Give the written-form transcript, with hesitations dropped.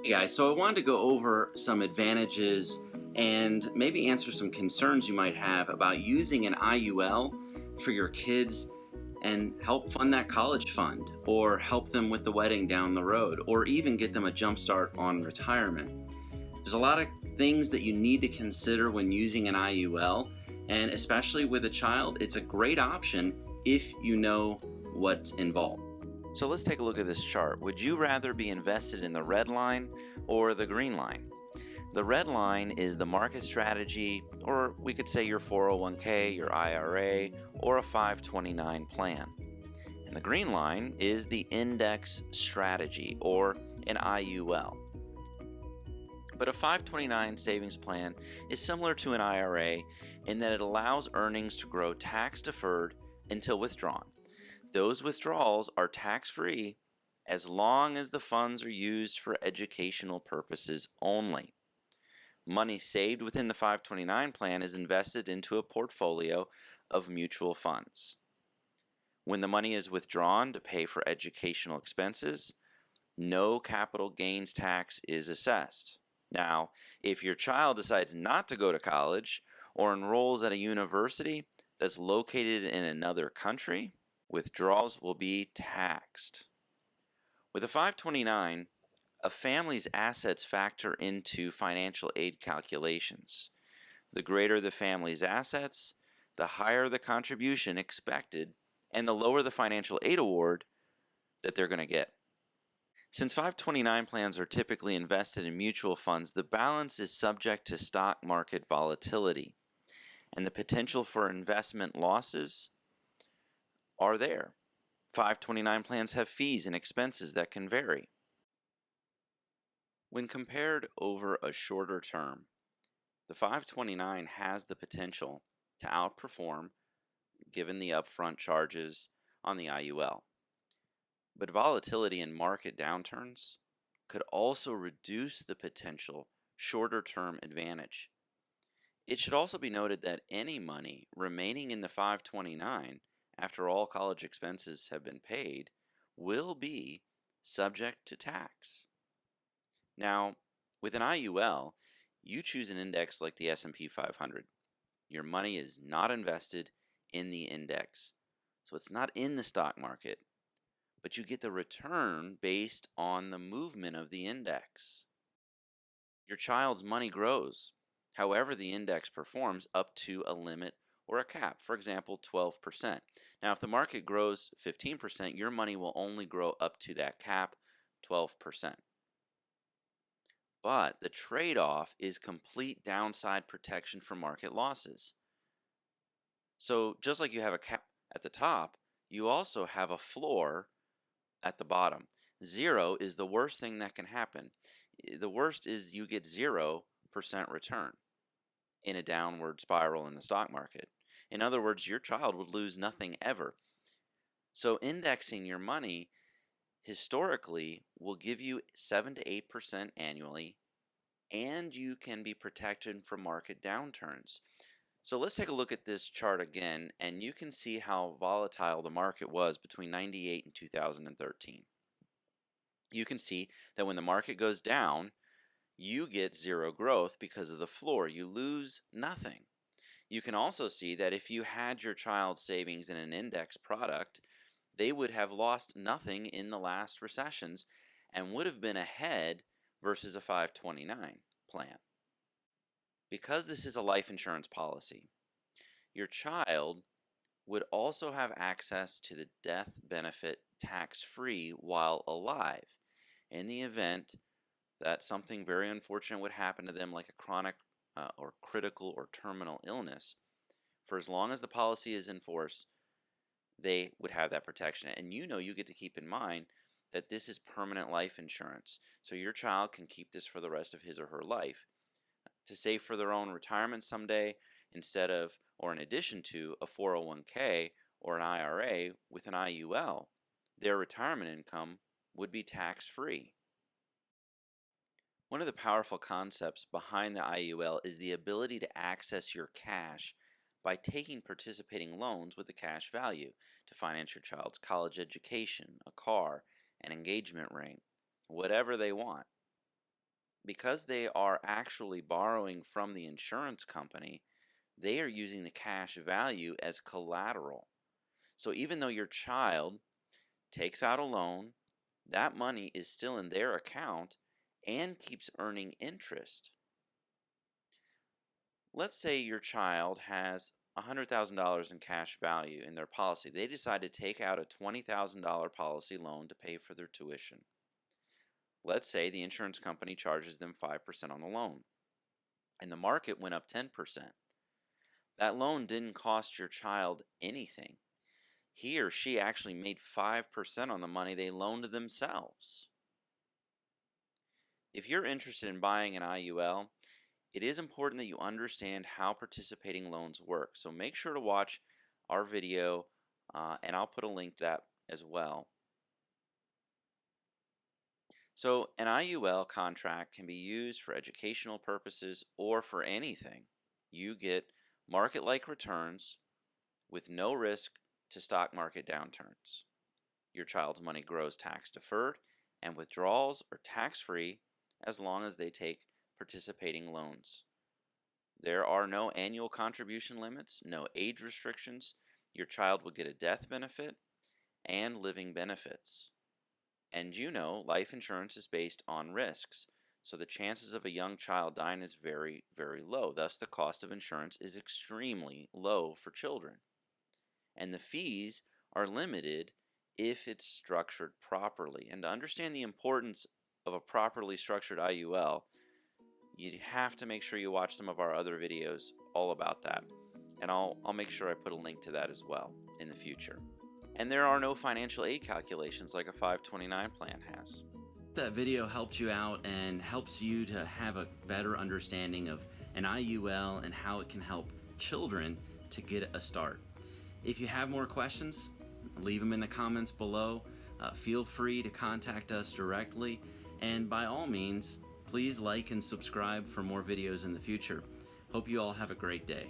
Hey guys, so I wanted to go over some advantages and maybe answer some concerns you might have about using an IUL for your kids and help fund that college fund or help them with the wedding down the road or even get them a jump start on retirement. There's a lot of things that you need to consider when using an IUL, and especially with a child, it's a great option if you know what's involved. So let's take a look at this chart. Would you rather be invested in the red line or the green line? The red line is the market strategy, or we could say your 401k, your IRA, or a 529 plan. And the green line is the index strategy, or an IUL. But a 529 savings plan is similar to an IRA in that it allows earnings to grow tax-deferred until withdrawn. Those withdrawals are tax-free as long as the funds are used for educational purposes only. Money saved within the 529 plan is invested into a portfolio of mutual funds. When the money is withdrawn to pay for educational expenses, no capital gains tax is assessed. Now, if your child decides not to go to college or enrolls at a university that's located in another country, withdrawals will be taxed. With a 529, a family's assets factor into financial aid calculations. The greater the family's assets, the higher the contribution expected, and the lower the financial aid award that they're going to get. Since 529 plans are typically invested in mutual funds, the balance is subject to stock market volatility, and the potential for investment losses are there. 529 plans have fees and expenses that can vary. When compared over a shorter term, the 529 has the potential to outperform given the upfront charges on the IUL. But volatility in market downturns could also reduce the potential shorter-term advantage. It should also be noted that any money remaining in the 529 after all college expenses have been paid will be subject to tax. Now, with an IUL, you choose an index like the S&P 500. Your money is not invested in the index, so it's not in the stock market, but you get the return based on the movement of the index. Your child's money grows, however the index performs, up to a limit or a cap, for example, 12%. Now, if the market grows 15%, your money will only grow up to that cap, 12%. But the trade-off is complete downside protection from market losses. So just like you have a cap at the top, you also have a floor at the bottom. 0 is the worst thing that can happen. The worst is you get 0% return in a downward spiral in the stock market. In other words, your child would lose nothing ever. So indexing your money historically will give you 7 to 8% annually, and you can be protected from market downturns. So let's take a look at this chart again, and you can see how volatile the market was between 98 and 2013. You can see that when the market goes down, you get 0 growth because of the floor. You lose nothing. You can also see that if you had your child's savings in an index product, they would have lost nothing in the last recessions and would have been ahead versus a 529 plan. Because this is a life insurance policy, your child would also have access to the death benefit tax-free while alive in the event that something very unfortunate would happen to them, like a chronic or critical or terminal illness. For as long as the policy is in force, they would have that protection. And you get to keep in mind that this is permanent life insurance. So your child can keep this for the rest of his or her life. To save for their own retirement someday, instead of or in addition to a 401k or an IRA with an IUL, their retirement income would be tax-free. One of the powerful concepts behind the IUL is the ability to access your cash by taking participating loans with a cash value to finance your child's college education, a car, an engagement ring, whatever they want. because they are actually borrowing from the insurance company, they are using the cash value as collateral. So even though your child takes out a loan, that money is still in their account and keeps earning interest. Let's say your child has $100,000 in cash value in their policy. They decide to take out a $20,000 policy loan to pay for their tuition. Let's say the insurance company charges them 5% on the loan, and the market went up 10%. That loan didn't cost your child anything. He or she actually made 5% on the money they loaned themselves. If you're interested in buying an IUL, it is important that you understand how participating loans work. So make sure to watch our video, and I'll put a link to that as well. So an IUL contract can be used for educational purposes or for anything. You get market-like returns with no risk to stock market downturns. Your child's money grows tax-deferred, and withdrawals are tax-free as long as they take participating loans. There are no annual contribution limits, no age restrictions. Your child will get a death benefit and living benefits. And you know, life insurance is based on risks, so the chances of a young child dying is very, very low. Thus, the cost of insurance is extremely low for children. And the fees are limited if it's structured properly. And to understand the importance of a properly structured IUL, you have to make sure you watch some of our other videos all about that. And I'll make sure I put a link to that as well in the future. And there are no financial aid calculations like a 529 plan has. That video helped you out and helps you to have a better understanding of an IUL and how it can help children to get a start. If you have more questions, leave them in the comments below. Feel free to contact us directly, and by all means, please like and subscribe for more videos in the future. Hope you all have a great day.